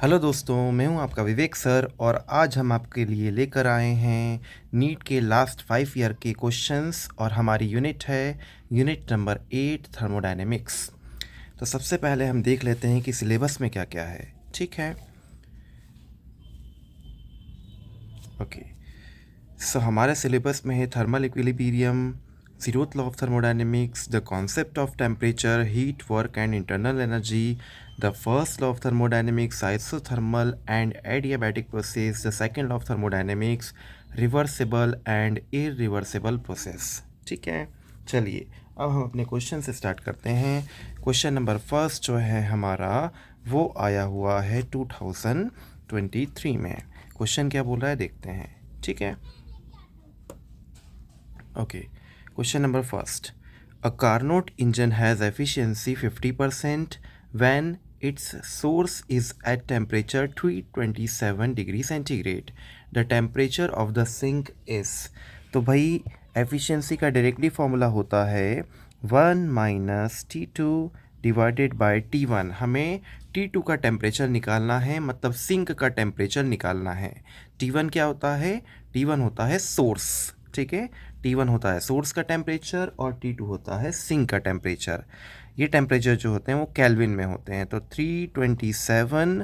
Hello दोस्तों, मैं हूं आपका विवेक सर और आज हम आपके लिए लेकर आए हैं नीट के लास्ट 5 ईयर के क्वेश्चंस और हमारी यूनिट है यूनिट नंबर 8 थर्मोडायनेमिक्स। तो सबसे पहले हम देख लेते हैं कि सिलेबस में क्या क्या है। ठीक है, ओके। सो हमारे सिलेबस में है thermal equilibrium, zeroth law of thermodynamics, the concept of temperature, heat, work and internal energy, the first law of thermodynamics, isothermal and adiabatic process, the second law of thermodynamics, reversible and irreversible process। ठीक है, चलिए अब हम अपने question से start करते हैं। Question number first जो है हमारा वो आया हुआ है 2023 में। क्वेश्चन क्या बोल रहा है देखते हैं। ठीक है, okay. Question number first. A Carnot engine has efficiency 50% when its source is at temperature 327 degree centigrade. The temperature of the sink is। तो भाई एफिशिएंसी का डायरेक्टली फॉर्मूला होता है 1 minus T2 divided bye T1। हमें T2 का temperature निकालना है, मतलब सिंक का टेम्परेचर निकालना है। T1 क्या होता है? T1 होता है सोर्स। ठीक है, T1 होता है सोर्स का टेम्परेचर और T2 होता है सिंक का टेम्परेचर। ये टेम्परेचर जो होते हैं वो केल्विन में होते हैं। तो 327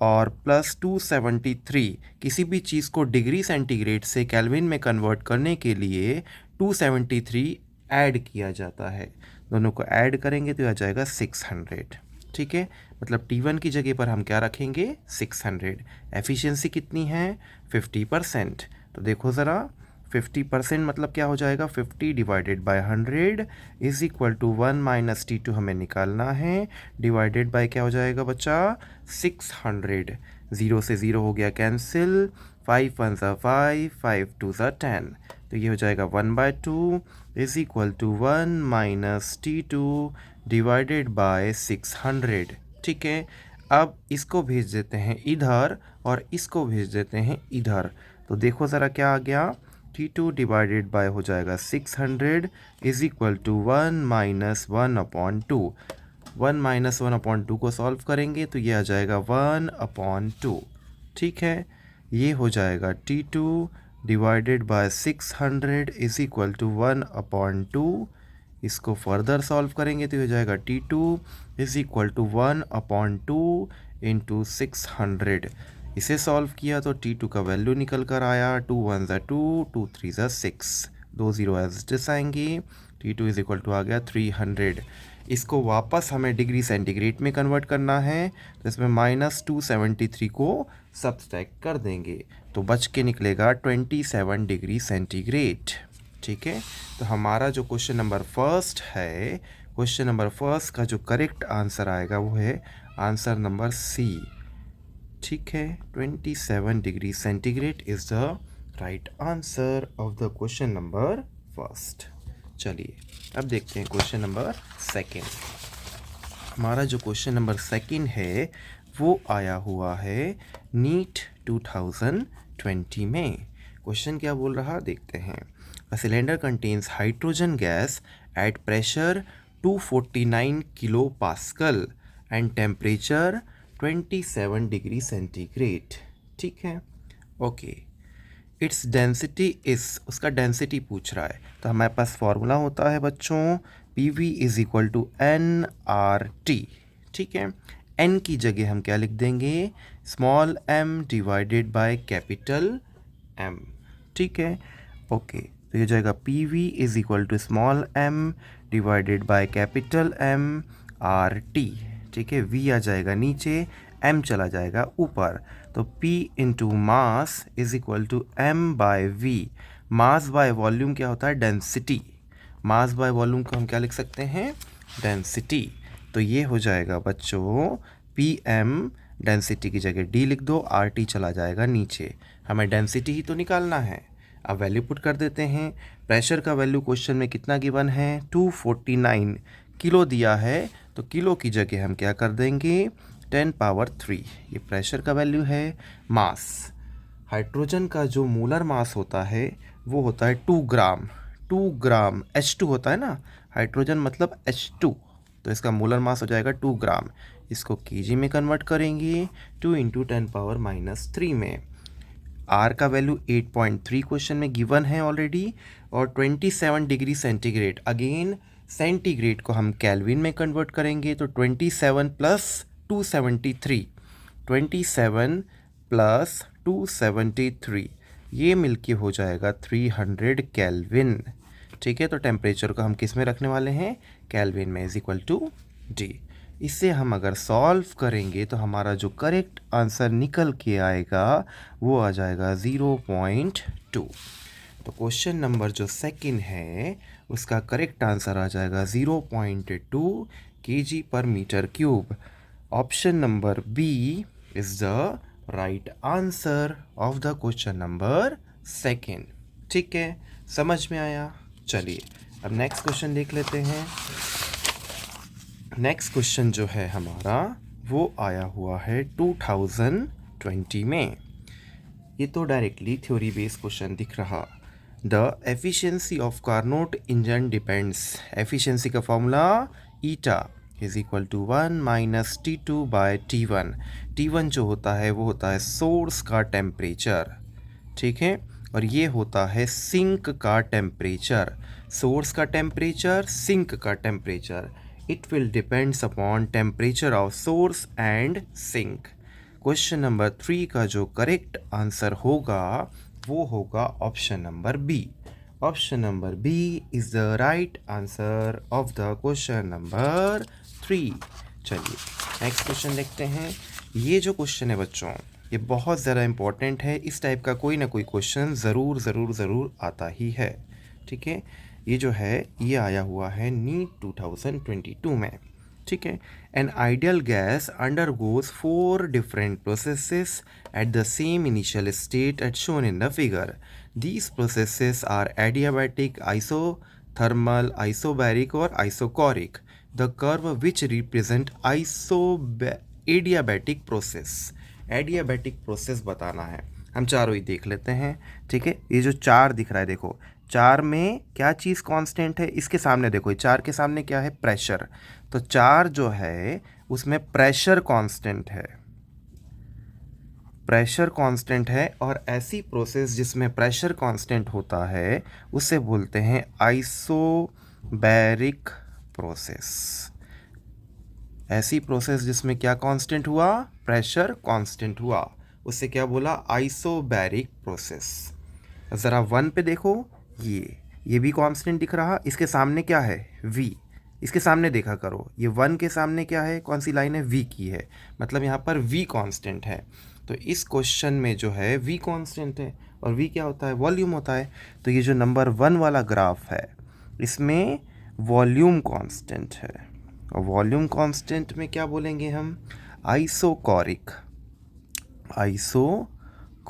और प्लस 273, किसी भी चीज़ को डिग्री सेंटीग्रेड से केल्विन में कन्वर्ट करने के लिए 273 ऐड किया जाता है। दोनों को ऐड करेंगे तो आ जाएगा 600। ठीक है, मतलब T1 की जगह पर हम क्या रखेंगे? 600। एफिशिएंसी कितनी है? 50%। तो देखो ज़रा, 50% मतलब क्या हो जाएगा? 50 divided by 100 is equal to 1 minus T2 हमें निकालना है, डिवाइडेड बाय क्या हो जाएगा बच्चा? 600। 0 से 0 हो गया कैंसिल, 5 1 ज़ा 5, 5 2 ज़ा 10। तो ये हो जाएगा 1/2 is equal to 1 minus T2 divided by 600। ठीक है, अब इसको भेज देते हैं इधर और इसको भेज देते हैं इधर। तो देखो ज़रा क्या आ गया? T2 डिवाइडेड बाय हो जाएगा 600 is equal to 1 minus 1/2। 1 minus 1/2 को सॉल्व करेंगे तो ये आ जाएगा 1/2। ठीक है, ये हो जाएगा T2 divided by 600 is equal to 1/2। इसको फर्दर सॉल्व करेंगे तो हो जाएगा T2 is equal to 1/2 into 600। इसे सॉल्व किया तो T2 का वैल्यू निकल कर आया 2 1 ज़ा 2, 2 3 ज़ा 6, 2 0 एज डिस आएंगी। T2 इज इक्वल टू आ गया 300। इसको वापस हमें डिग्री सेंटीग्रेड में कन्वर्ट करना है, तो इसमें माइनस 273 को सब्सट्रैक्ट कर देंगे तो बच के निकलेगा 27 डिग्री सेंटीग्रेड। ठीक है, तो हमारा जो क्वेश्चन नंबर फर्स्ट है, क्वेश्चन नंबर फर्स्ट का जो करेक्ट आंसर आएगा वो है आंसर नंबर सी। ठीक है, 27 degree centigrade is the right answer of the question number first. चलिए अब देखते हैं क्वेश्चन नंबर सेकंड। हमारा जो क्वेश्चन नंबर सेकंड है वो आया हुआ है नीट 2020 में। क्वेश्चन क्या बोल रहा देखते हैं। A cylinder contains hydrogen gas at pressure 249 kilo pascal and temperature 27 degree centigrade. ठीक है, ओके। इट्स डेंसिटी इस, उसका डेंसिटी पूछ रहा है तो हमारे पास फॉर्मूला होता है बच्चों PV is equal to NRT। ठीक है, N की जगह हम क्या लिख देंगे? Small m divided by capital M। ठीक है, ओके। तो ये जाएगा PV is equal to small m divided by capital M RT। ठीक है, V आ जाएगा नीचे, M चला जाएगा ऊपर, तो P into mass is equal to M by V। Mass by volume क्या होता है? डेंसिटी। मास बाय वॉल्यूम को हम क्या लिख सकते हैं? डेंसिटी। तो ये हो जाएगा बच्चों PM, डेंसिटी की जगह D लिख दो, RT चला जाएगा नीचे। हमें डेंसिटी ही तो निकालना है। अब वैल्यू पुट कर देते हैं। प्रेशर का वैल्यू क्वेश्चन में कितना गिवन है? 249 किलो दिया है, तो किलो की जगह हम क्या कर देंगे? 10 पावर 3। ये प्रेशर का वैल्यू है। मास, हाइड्रोजन का जो मोलर मास होता है वो होता है 2 ग्राम। 2 ग्राम H2 होता है ना, हाइड्रोजन मतलब H2, तो इसका मोलर मास हो जाएगा 2 ग्राम। इसको केजी में कन्वर्ट करेंगे 2 इंटू 10⁻³ में। आर का वैल्यू 8.3 क्वेश्चन में गिवन है ऑलरेडी, और 27 डिग्री सेंटीग्रेड, अगेन सेंटीग्रेड को हम केल्विन में कन्वर्ट करेंगे, तो 27 प्लस 273, 27 प्लस 273 ये मिलके हो जाएगा 300 केल्विन। ठीक है, तो टेम्परेचर को हम किस में रखने वाले हैं, केल्विन में, इज इक्वल टू डी। इससे हम अगर सॉल्व करेंगे तो हमारा जो करेक्ट आंसर निकल के आएगा वो आ जाएगा 0.2। तो क्वेश्चन नंबर जो सेकंड है उसका करेक्ट आंसर आ जाएगा 0.2 kg/m³। Option number B is the right answer of the question number second. ठीक है, समझ में आया। चलिए अब नेक्स्ट क्वेश्चन देख लेते हैं। नेक्स्ट क्वेश्चन जो है हमारा वो आया हुआ है 2020 में। ये तो डायरेक्टली थ्योरी बेस्ड क्वेश्चन दिख रहा। The efficiency of Carnot engine depends, efficiency का formula eta is equal to 1 - T2/T1। T1 जो होता है वो होता है सोर्स का टेम्परेचर, ठीक है, और ये होता है सिंक का टेम्परेचर। सोर्स का टेम्परेचर, सिंक का temperature, it will depends upon temperature of source and sink. Question number 3 का जो करेक्ट आंसर होगा वो होगा option number B. Option number B is the right answer of the question number 3। चलिए next question देखते हैं। ये जो क्वेश्चन है बच्चों ये बहुत ज़्यादा इम्पोर्टेंट है, इस टाइप का कोई ना कोई क्वेश्चन ज़रूर आता ही है। ठीक है, ये जो है ये आया हुआ है नीट 2022 में। ठीक है, an ideal gas undergoes 4 different processes at the same initial state as shown in the figure. These processes are adiabatic, isothermal, isobaric और isochoric. The curve which represent adiabatic process. Adiabatic process बताना है, हम चारों ही देख लेते हैं। ठीक है, ये जो 4 दिख रहा है देखो, 4 में क्या चीज़ कांस्टेंट है, इसके सामने देखो, 4 के सामने क्या है, प्रेशर। तो 4 जो है उसमें प्रेशर कांस्टेंट है, प्रेशर कांस्टेंट है, और ऐसी प्रोसेस जिसमें प्रेशर कांस्टेंट होता है उसे बोलते हैं आइसोबैरिक प्रोसेस। ऐसी प्रोसेस जिसमें क्या कांस्टेंट हुआ, प्रेशर कांस्टेंट हुआ, उससे क्या बोला, आइसोबैरिक प्रोसेस। ज़रा 1 पे देखो, ये भी कांस्टेंट दिख रहा, इसके सामने क्या है, v, इसके सामने देखा करो, ये 1 के सामने क्या है, कौन सी लाइन है, v की है, मतलब यहाँ पर v कांस्टेंट है। तो इस क्वेश्चन में जो है v कांस्टेंट है, और v क्या होता है, वॉल्यूम होता है। तो ये जो नंबर 1 वाला ग्राफ है इसमें वॉल्यूम कांस्टेंट है, और वॉल्यूम कांस्टेंट में क्या बोलेंगे हम, आइसोकोरिक, आइसोकोरिक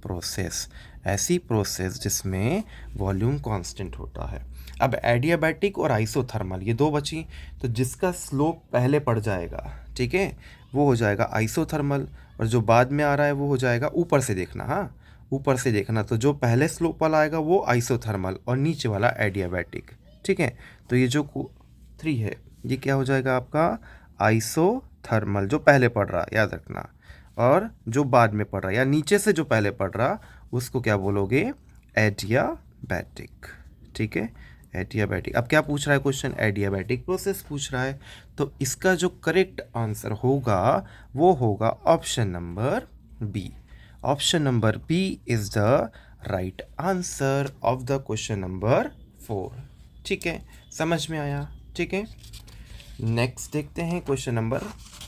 प्रोसेस। ऐसी प्रोसेस जिसमें वॉल्यूम कांस्टेंट होता है। अब एडियाबैटिक और आइसोथर्मल ये 2 बची, तो जिसका स्लोप पहले पड़ जाएगा, ठीक है, वो हो जाएगा आइसोथर्मल, और जो बाद में आ रहा है वो हो जाएगा, ऊपर से देखना, हाँ ऊपर से देखना, तो जो पहले स्लोप वाला आएगा वो आइसोथर्मल और नीचे वाला एडियाबैटिक। ठीक है, तो ये जो 3 है ये क्या हो जाएगा आपका, आइसोथर्मल जो पहले पड़ रहा, याद रखना, और जो बाद में पड़ रहा या नीचे से जो पहले पड़ रहा उसको क्या बोलोगे, एडियाबैटिक। ठीक है, एडियाबैटिक। अब क्या पूछ रहा है क्वेश्चन, एडियाबैटिक प्रोसेस पूछ रहा है, तो इसका जो करेक्ट आंसर होगा वो होगा option number B. Option number B is the right answer of the question number 4। ठीक है, समझ में आया। ठीक है, नेक्स्ट देखते हैं क्वेश्चन नंबर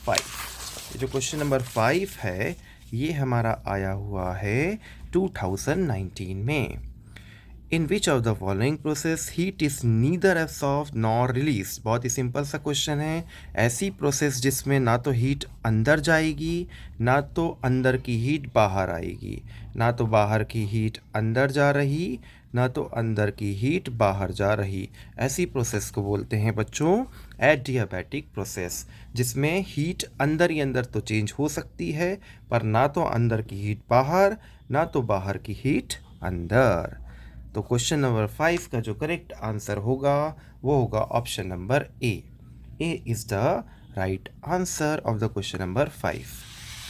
5। जो क्वेश्चन नंबर 5 है ये हमारा आया हुआ है 2019 में। In which of the following process heat is neither absorbed nor release. बहुत ही सिंपल सा क्वेश्चन है। ऐसी प्रोसेस जिसमें ना तो हीट अंदर जाएगी ना तो अंदर की हीट बाहर आएगी, ना तो बाहर की हीट अंदर जा रही ना तो अंदर की हीट बाहर जा रही, ऐसी प्रोसेस को बोलते हैं बच्चों एडियाबैटिक प्रोसेस, जिसमें हीट अंदर ही अंदर तो चेंज हो सकती है पर ना तो अंदर की हीट बाहर ना तो बाहर की हीट अंदर। तो क्वेश्चन नंबर 5 का जो करेक्ट आंसर होगा वो होगा option number A. A is the right answer of the question number 5।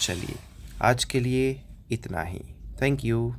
चलिए आज के लिए इतना ही। Thank you.